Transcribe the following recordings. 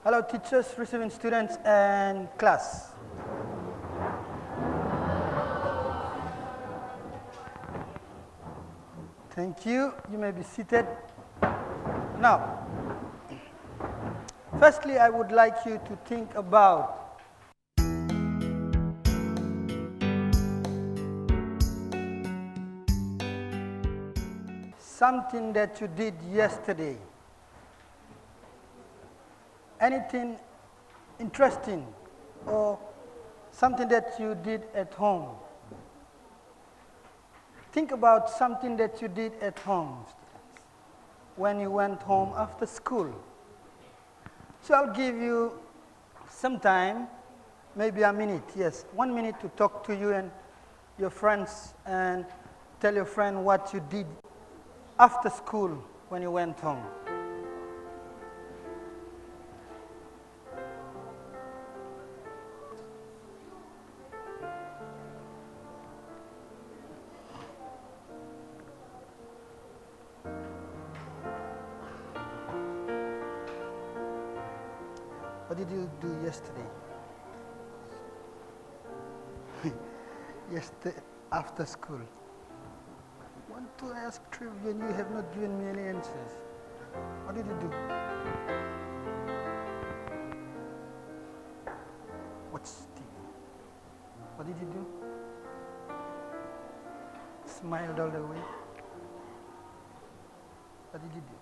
Hello, teachers, receiving students, and class. Thank you. You may be seated. Now, firstly, I would like you to think about something that you did yesterday. Anything interesting or something that you did at home. Think about something that you did at home when you went home after school. So I'll give you some time, maybe a minute, yes, 1 minute to talk to you and your friends and tell your friend what you did after school when you went home. What did you do yesterday? Yesterday after school. I want to ask trivia and you have not given me any answers. What did you do? What's the? What did you do? Smiled all the way. What did you do?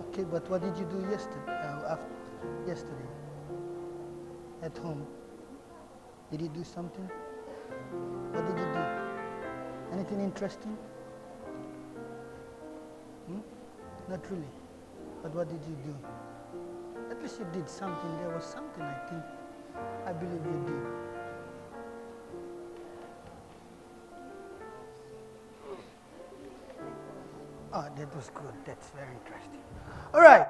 Okay, but what did you do yesterday at home? Did you do something? What did you do? Anything interesting? Not really. But what did you do? At least you did something. There was something, I believe you did. Oh, that was good. That's very interesting. All right.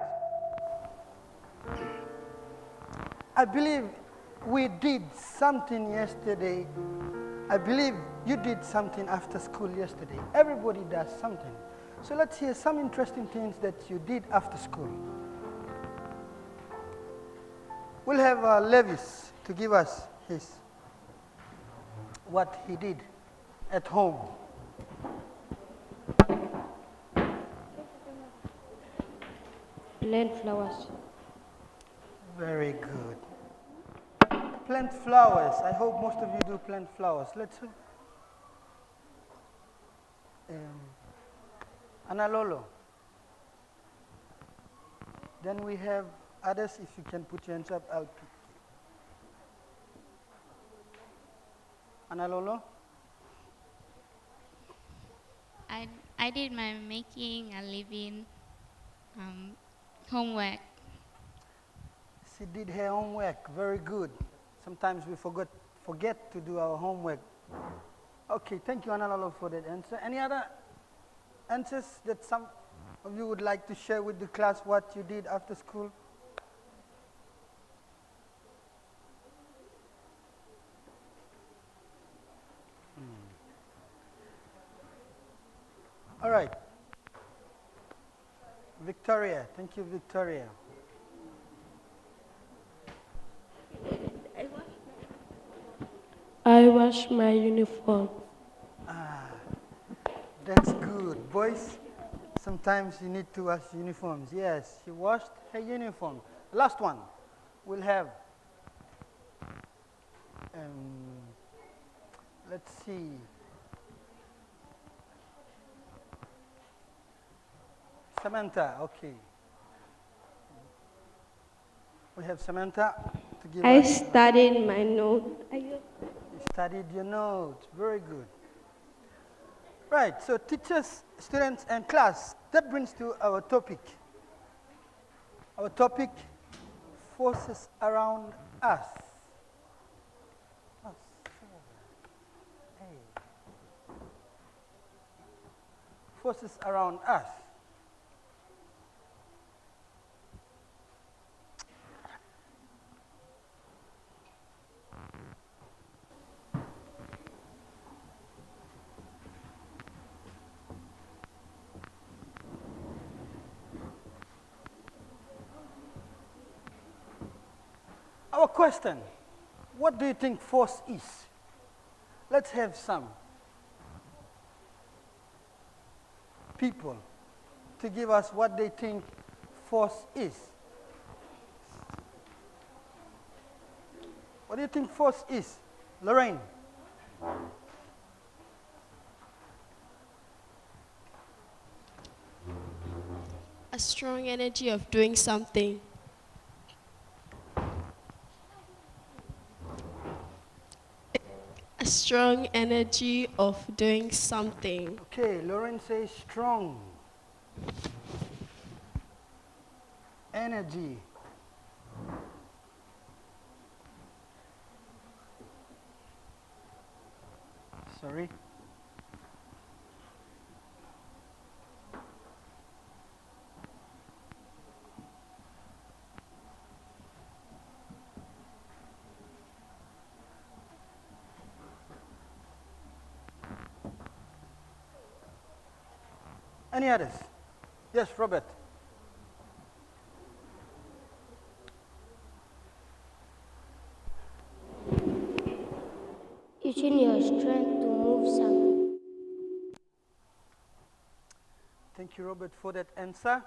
I believe we did something yesterday. I believe you did something after school yesterday. Everybody does something. So let's hear some interesting things that you did after school. We'll have Levis to give us what he did at home. Plant flowers. Very good. Plant flowers. I hope most of you do plant flowers. Let's see. Analolo. Then we have others. If you can put your hands up, I'll pick you. Analolo. I did my making a living homework. She did her homework. Very good. Sometimes we forget to do our homework. Okay, thank you, Analolo, for that answer. Any other answers that some of you would like to share with the class what you did after school? All right. Victoria. Thank you, Victoria. I wash my uniform. That's good. Boys, sometimes you need to wash uniforms. Yes, she washed her uniform. Last one. We'll have, let's see. Samantha, okay. We have Samantha to give I us. studied my note. You studied your notes. Very good. Right, so teachers, students, and class. That brings to our topic. Our topic, forces around us. Forces around us. Our question, what do you think force is? Let's have some people to give us what they think force is. What do you think force is? Lorraine? A strong energy of doing something. A strong energy of doing something. Okay, Lorraine says strong. Energy. Sorry. Any others? Yes, Robert. Using your strength to move something. Thank you, Robert, for that answer.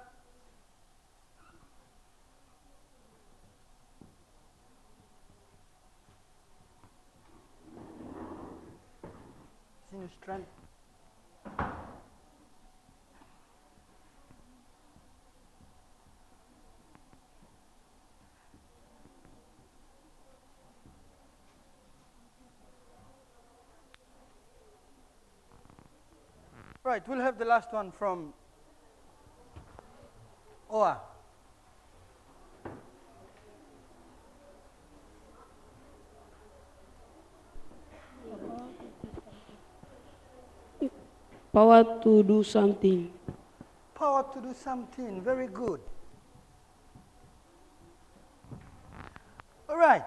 Using your strength. Right, we'll have the last one from Oa. Power to do something. Power to do something, very good. All right,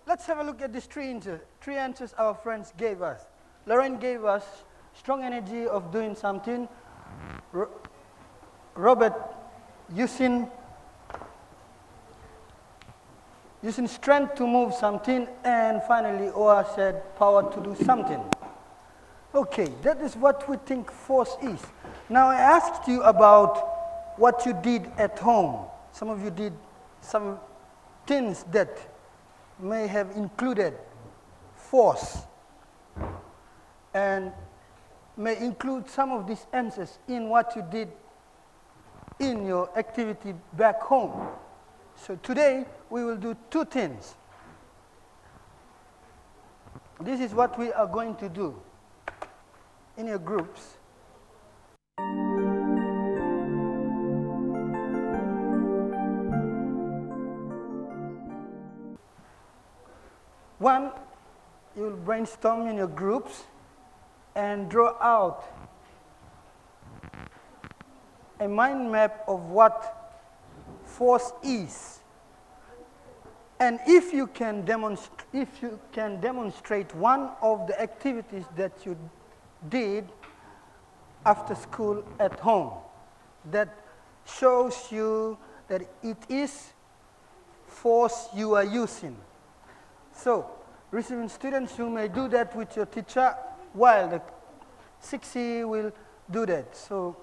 let's have a look at these three answers our friends gave us. Lorraine gave us strong energy of doing something. Robert using strength to move something, and finally Oa said power to do something. Okay, that is what we think force is. Now I asked you about what you did at home. Some of you did some things that may have included force and may include some of these answers in what you did in your activity back home. So today we will do two things. This is what we are going to do in your groups. One, you will brainstorm in your groups and draw out a mind map of what force is. And if you can demonstrate one of the activities that you did after school at home that shows you that it is force you are using. So, receiving students, you may do that with your teacher while the 6E will do that. So,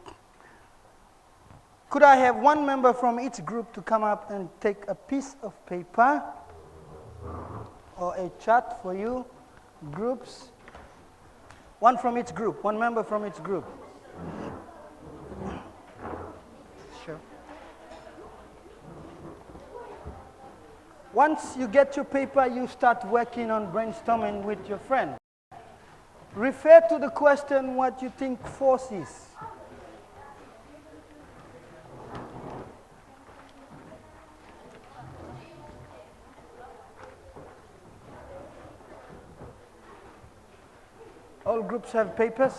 could I have one member from each group to come up and take a piece of paper or a chart for you, groups? One from each group, one member from each group. Sure. Once you get your paper, you start working on brainstorming with your friend. Refer to the question what you think force is. All groups have papers.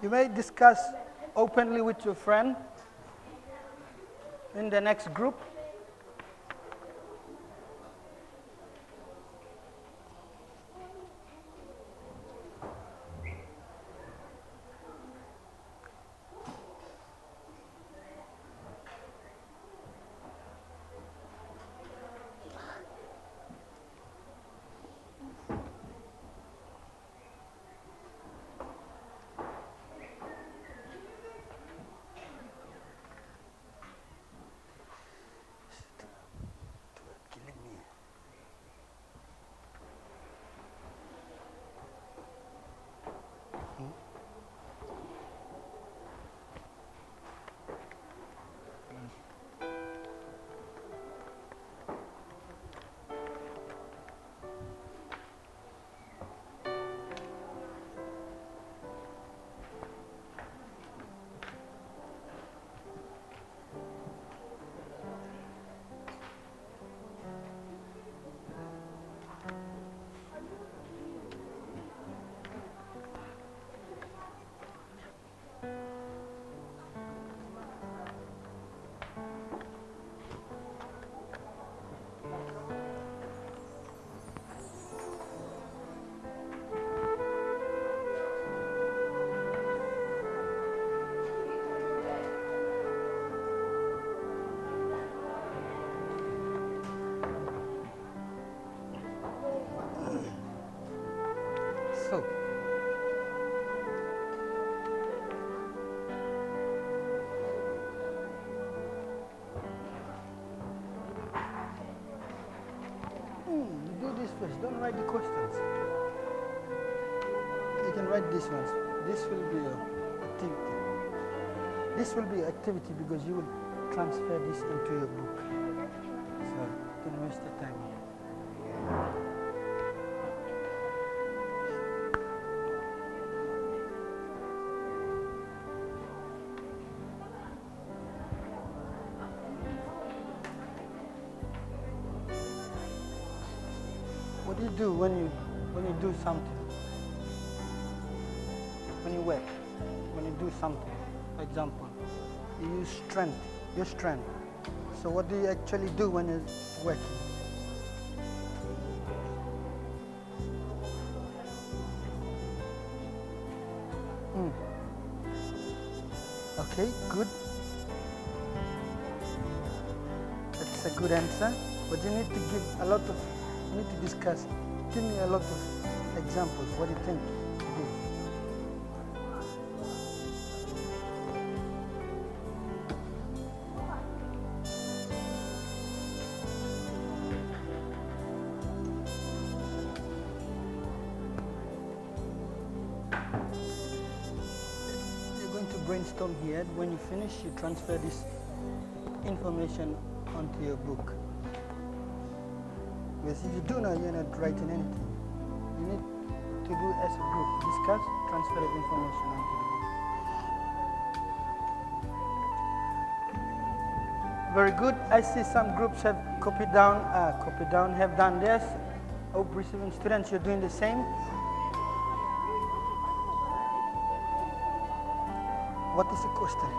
You may discuss openly with your friend in the next group. So, you do this first. Don't write the questions. You can write these ones. This will be an activity. This will be an activity because you will transfer this into your book. So, don't waste the time here. What do you do when you do something? When you work, when you do something, for example, you use strength, your strength. So what do you actually do when you're working? Okay, good. That's a good answer. But you need to give a lot of, you need to discuss. Give me a lot of examples. What do you think to do? You're going to brainstorm here. When you finish, you transfer this information onto your book. Because if you do not, you're not writing anything. You need to do as a group. Discuss, transfer the information onto the book. Very good. I see some groups have copied down, have done this. Hope receiving students, you're doing the same. What is the question?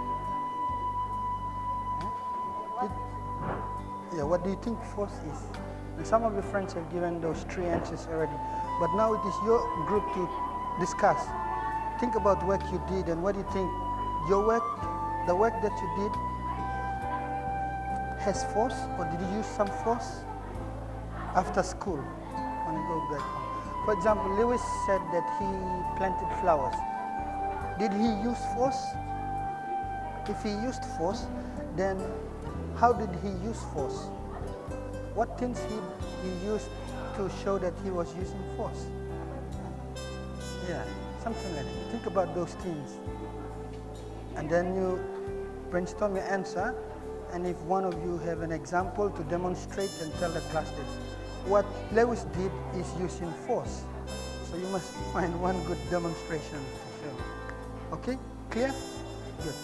Yeah, what do you think force is? And some of your friends have given those 3 answers already. But now it is your group to discuss. Think about work you did and what do you think your work, the work that you did, has force, or did you use some force after school when you go back home? For example, Lewis said that he planted flowers. Did he use force? If he used force, then how did he use force? What things he used to show that he was using force? Yeah, something like that. Think about those things. And then you brainstorm your answer. And if one of you have an example to demonstrate and tell the class that what Lewis did is using force. So you must find one good demonstration to show. Okay? Clear? Good.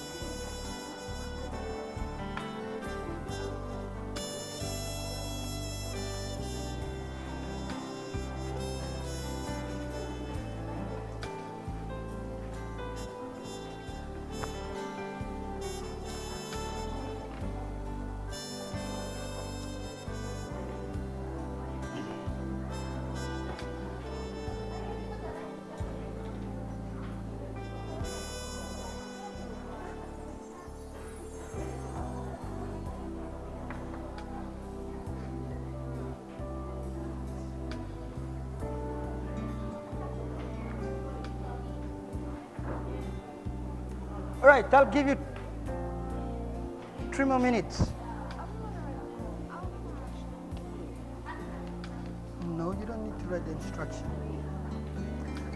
All right, I'll give you 3 more minutes. No, you don't need to write the instruction.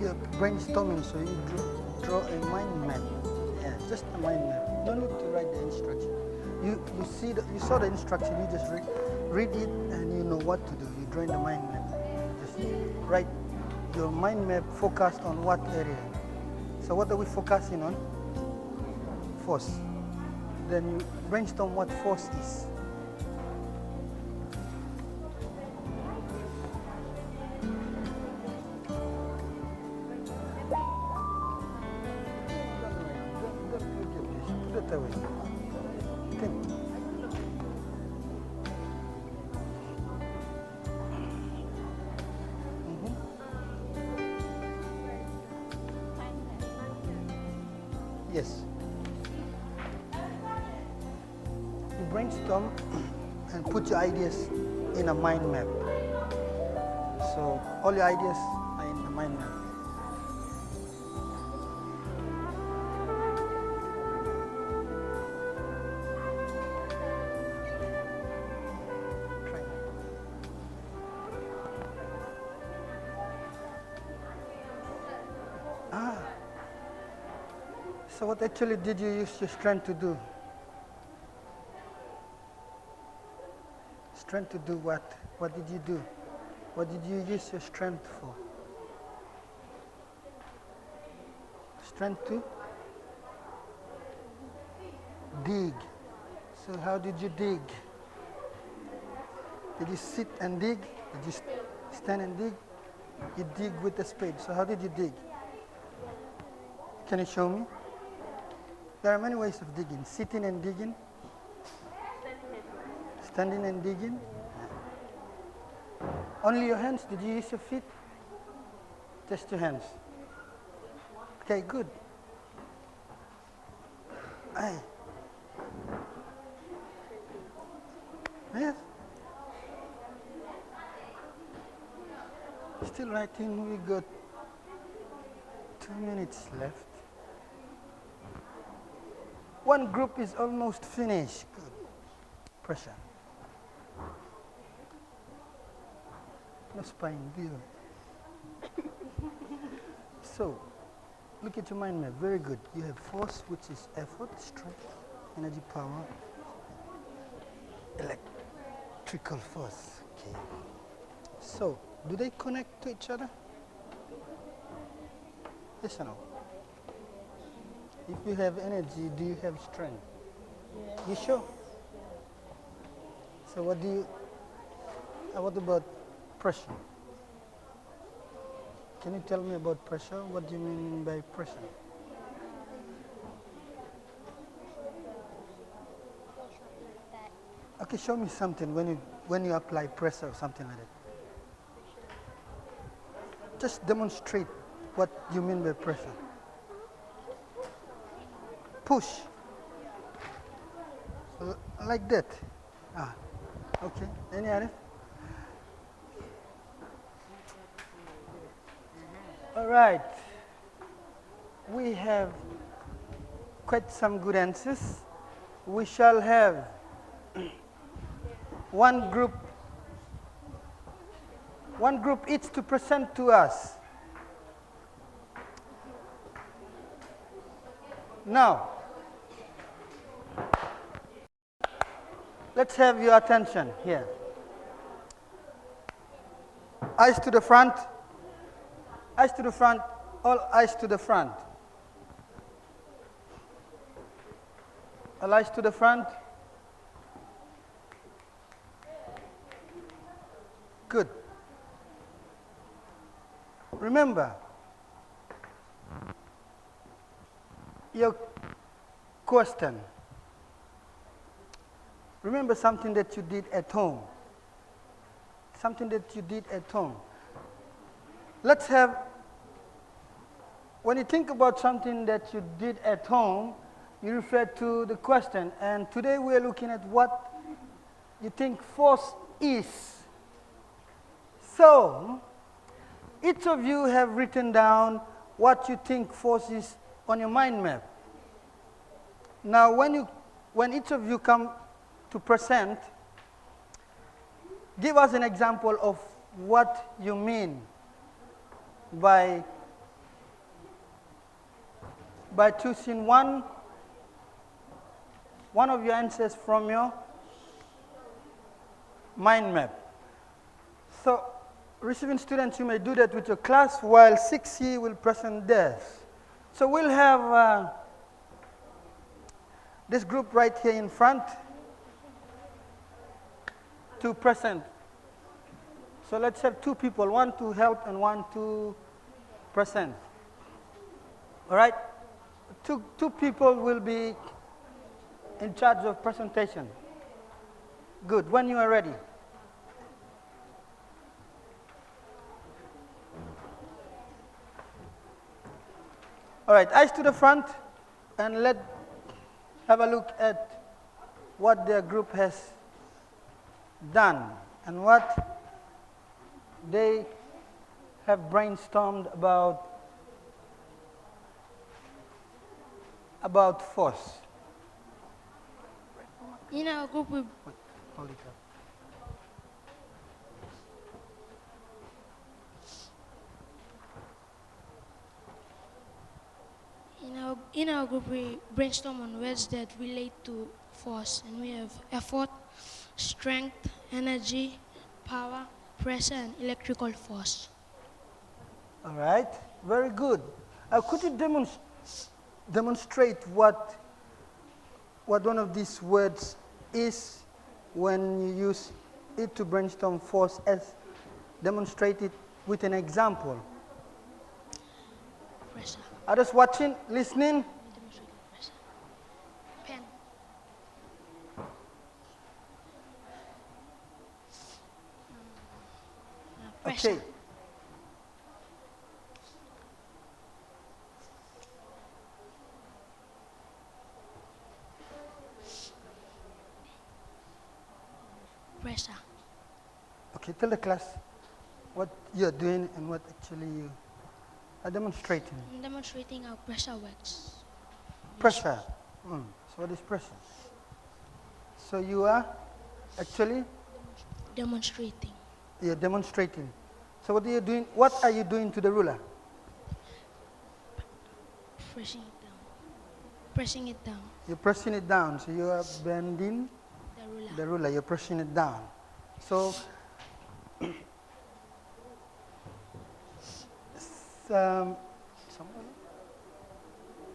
You're brainstorming, so you draw a mind map. Yeah, just a mind map. You don't need to write the instruction. You saw the instruction, you just read it and you know what to do. You're drawing the mind map. Just write your mind map focused on what area. So what are we focusing on? Force. Then you brainstorm what force is. Put it away. Think. Yes. Brainstorm and put your ideas in a mind map. So all your ideas are in the mind map. Try. So what actually did you use your strength to do? Strength to do what? What did you do? What did you use your strength for? Strength to dig. So how did you dig? Did you sit and dig? Did you stand and dig? You dig with a spade. So how did you dig? Can you show me? There are many ways of digging. Sitting and digging. Standing and digging. Only your hands? Did you use your feet? Just your hands. Okay, good. Aye. Yes. Still writing. We got 2 minutes left. One group is almost finished. Good. Pressure. No spine, do you? So, look at your mind map. Very good. You have force, which is effort, strength, energy, power, electrical force. Okay. So, do they connect to each other? Yes or no? If you have energy, do you have strength? Yeah. You sure? So what about pressure? Can you tell me about pressure? What do you mean by pressure? Okay, show me something when you apply pressure or something like that. Just demonstrate what you mean by pressure. Push. Like that. Okay. Any other? All right. We have quite some good answers. We shall have one group each to present to us Now, let's have your attention here. Eyes to the front. Eyes to the front. All eyes to the front. All eyes to the front. Good. Remember, your question. Remember something that you did at home. Something that you did at home. Let's have, when you think about something that you did at home, you refer to the question. And today we're looking at what you think force is. So, each of you have written down what you think force is on your mind map. Now, when each of you come to present, give us an example of what you mean by choosing one of your answers from your mind map. So, receiving students, you may do that with your class, while 6C will present theirs. So we'll have this group right here in front to present. So let's have two people, one to help and one to present. All right? Two people will be in charge of presentation. Good. When you are ready. All right, eyes to the front, and let's have a look at what their group has done and what they have brainstormed about force. In our group, we, Wait, hold it up. in our group, we brainstorm on words that relate to force, and we have effort, strength, energy, power, pressure, and electrical force. All right, very good. Could you demonstrate what one of these words is when you use it to brainstorm force, as demonstrated with an example? Pressure. Others watching, listening? Demonstrate pressure. Pen. Pressure. Okay. Pressure. Okay, tell the class what you're doing and what actually you are demonstrating. I'm demonstrating how pressure works. Pressure. So what is pressure? So you are actually, Demonstrating. you're demonstrating. So what are you doing? What are you doing to the ruler? Pressing it down. Pressing it down. You're pressing it down. So you are bending The ruler. the ruler. You're pressing it down. So Samuel?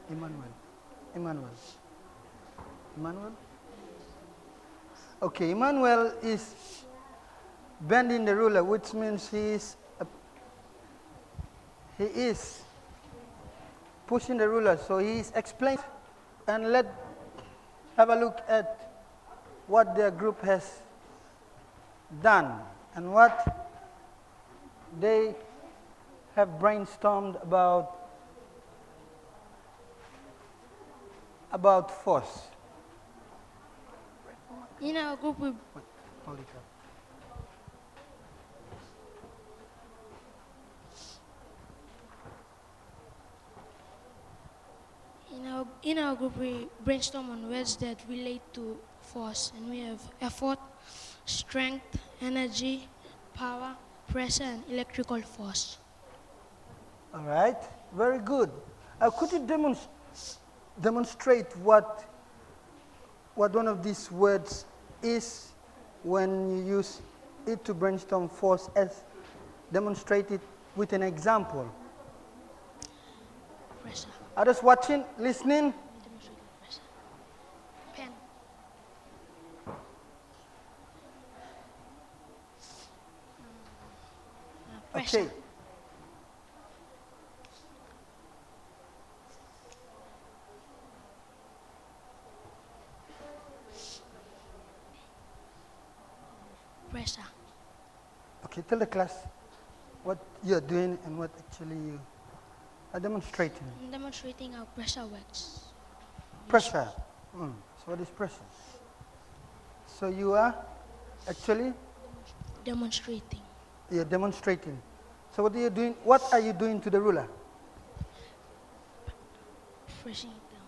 Emmanuel. Okay, Emmanuel is bending the ruler, which means he is pushing the ruler. So he is explaining, and let's have a look at what their group has done and what they have brainstormed about force. In our group, we Wait, hold it up. in our group, we brainstorm on words that relate to force, and we have effort, strength, energy, power, pressure, and electrical force. All right, very good. Could you demonstrate what one of these words is when you use it to brainstorm force, as demonstrate it with an example. Pressure. Others watching, listening, Demonstrate pressure. Pen. Pressure. okay. Pressure. Okay, tell the class what you're doing and what actually you are demonstrating. I'm demonstrating how pressure works. Pressure. So what is pressure? So you are actually, Demonstrating. you're demonstrating. So what are you doing? What are you doing to the ruler? Pressing it down.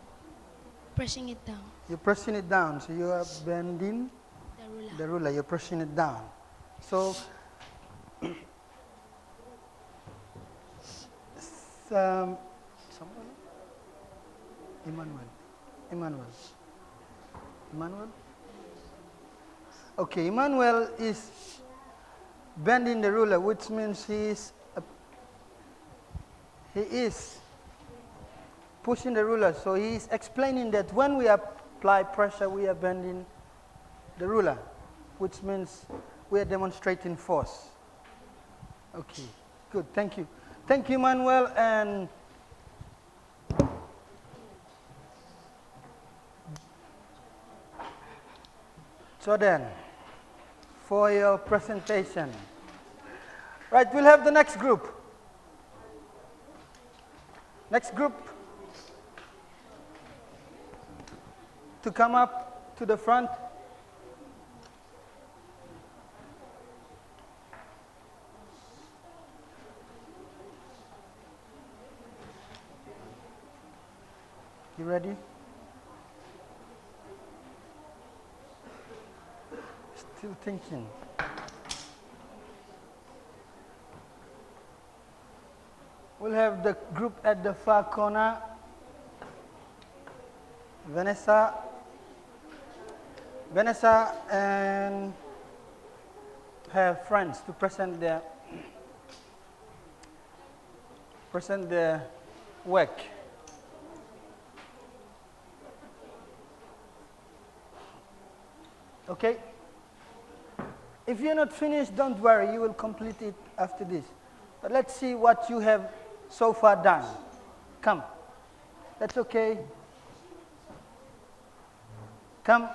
Pressing it down. You're pressing it down. So you are bending The ruler. the ruler. You're pressing it down. So someone? Emmanuel. Okay, Emmanuel is bending the ruler, which means he is pushing the ruler. So he is explaining that when we apply pressure, we are bending the ruler, which means we are demonstrating force. Okay, good. Thank you. Thank you, Emmanuel. And so then, for your presentation. Right, we'll have the next group. Next group to come up to the front. You ready? Still thinking. We'll have the group at the far corner. Vanessa and her friends to present their work. Okay? If you're not finished, don't worry, you will complete it after this. But let's see what you have so far done. Come. That's okay. Come.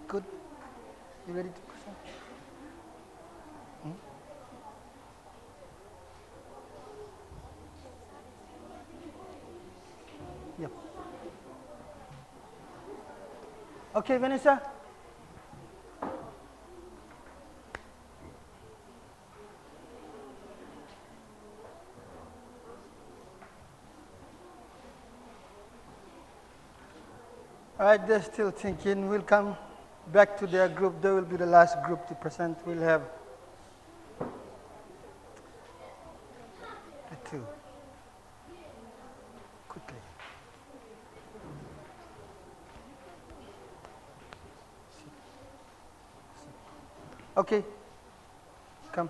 Good. You ready to present? Yep. Okay, Vanessa. All right, they're still thinking. We'll come back to their group. They will be the last group to present. We'll have the two. Quickly. Okay. Come.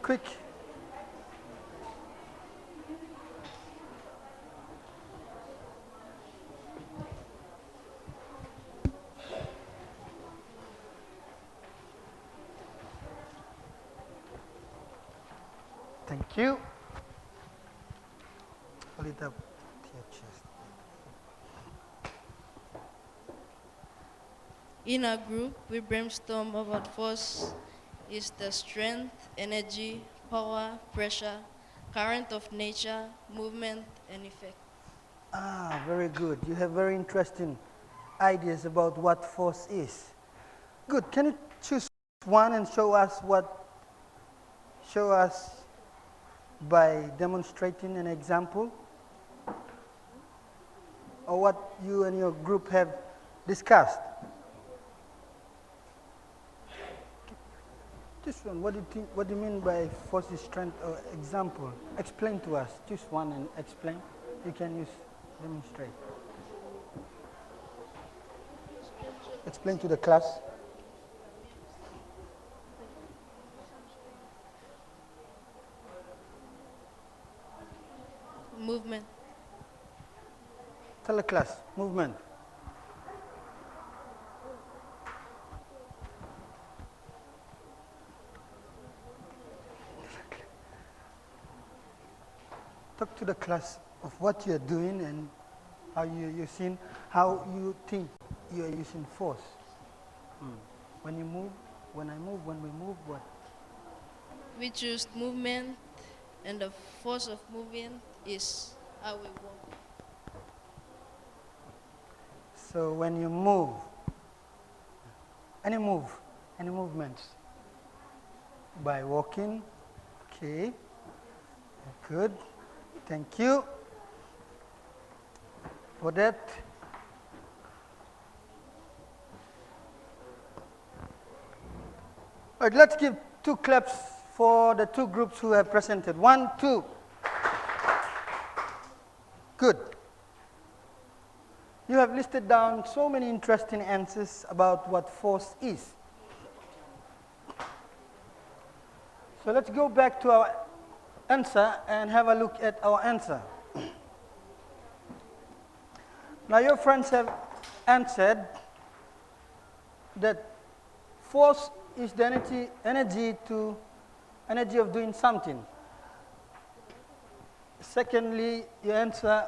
Quick. Thank you. Hold it up to your chest. In our group, we brainstorm about force is the strength, energy, power, pressure, current of nature, movement, and effect. Ah, very good. You have very interesting ideas about what force is. Good. Can you choose one and show us by demonstrating an example? Or what you and your group have discussed? This one, what do you mean by force is strength or example? Explain to us. Choose one and explain. You can use demonstrate. Explain to the class. Movement. Tell the class, movement. Talk to the class of what you're doing and how you think you're using force. When you move, when I move, when we move, what? We choose movement, and the force of movement is how we walk. So when you move, any movements, by walking, okay, good, thank you for that. All right, let's give 2 claps for the 2 groups who have presented. 1, 2. Good. You have listed down so many interesting answers about what force is. So let's go back to our answer and have a look at our answer. Now your friends have answered that force is the energy of doing something. Secondly, your answer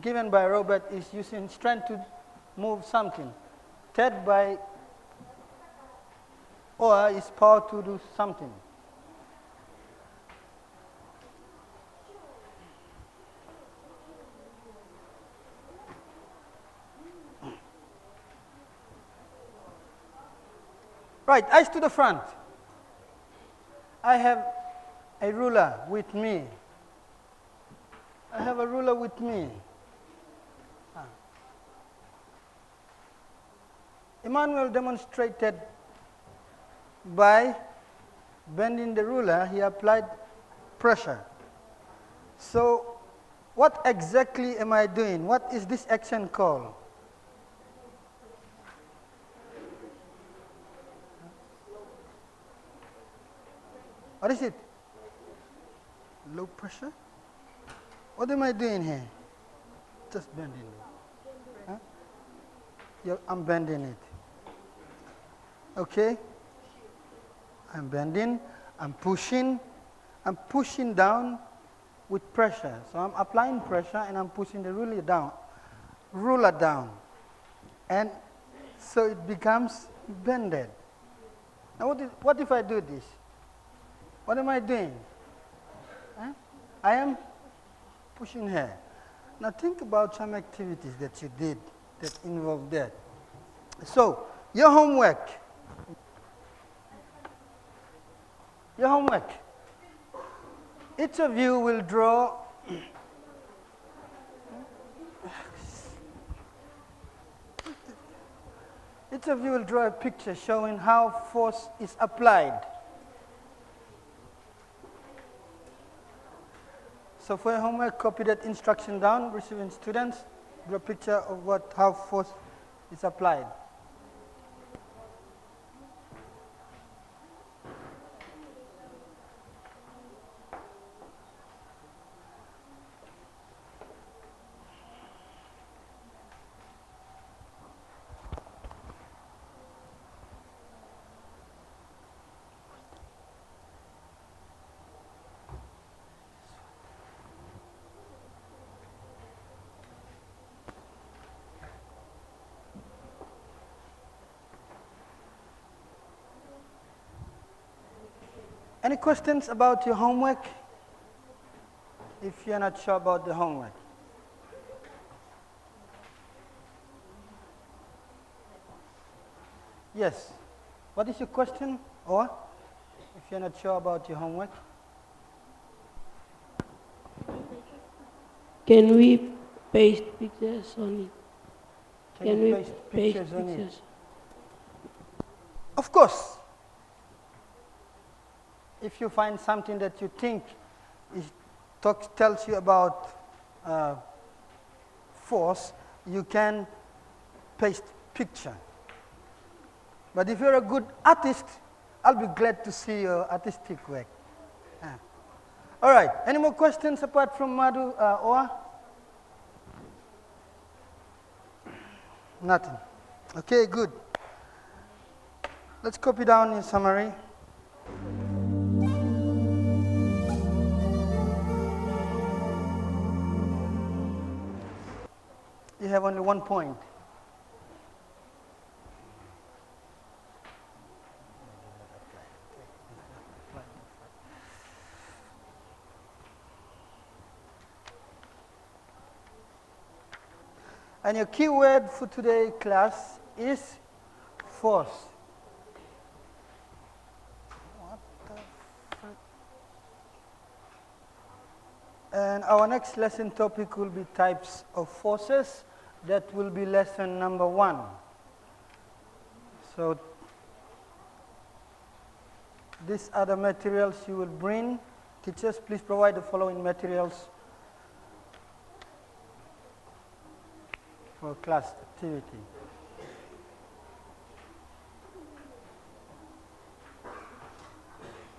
given by Robert is using strength to move something. Third by or is power to do something. Right, eyes to the front. I have a ruler with me. I have a ruler with me. Emmanuel demonstrated by bending the ruler, he applied pressure. So, what exactly am I doing? What is this action called? What is it? Low pressure? What am I doing here? Just bending it. Huh? Yeah, I'm bending it. Okay? I'm bending, I'm pushing down with pressure. So I'm applying pressure and I'm pushing the ruler down. And so it becomes bended. Now what if I do this? What am I doing? Huh? I am pushing here. Now think about some activities that you did that involve that. So, your homework. Each of you will draw a picture showing how force is applied. So for your homework, copy that instruction down, receiving students, draw a picture of how force is applied. Any questions about your homework? If you're not sure about the homework. Yes. What is your question? Or if you're not sure about your homework? Can we paste pictures on it? Can you paste pictures on it? Of course. If you find something that you think tells you about force, you can paste picture. But if you're a good artist, I'll be glad to see your artistic work. All right. Any more questions apart from Madhu, Oa? Nothing. Okay, good. Let's copy down your summary. You have only 1 point. And your key word for today's class is force. What the fuck? And our next lesson topic will be types of forces. That will be lesson number 1. So these are the materials you will bring. Teachers, please provide the following materials for class activity.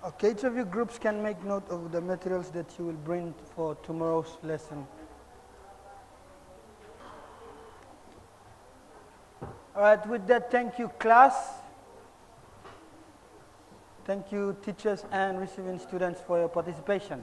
Okay, each of you groups can make note of the materials that you will bring for tomorrow's lesson. All right, with that, thank you, class. Thank you, teachers and receiving students, for your participation.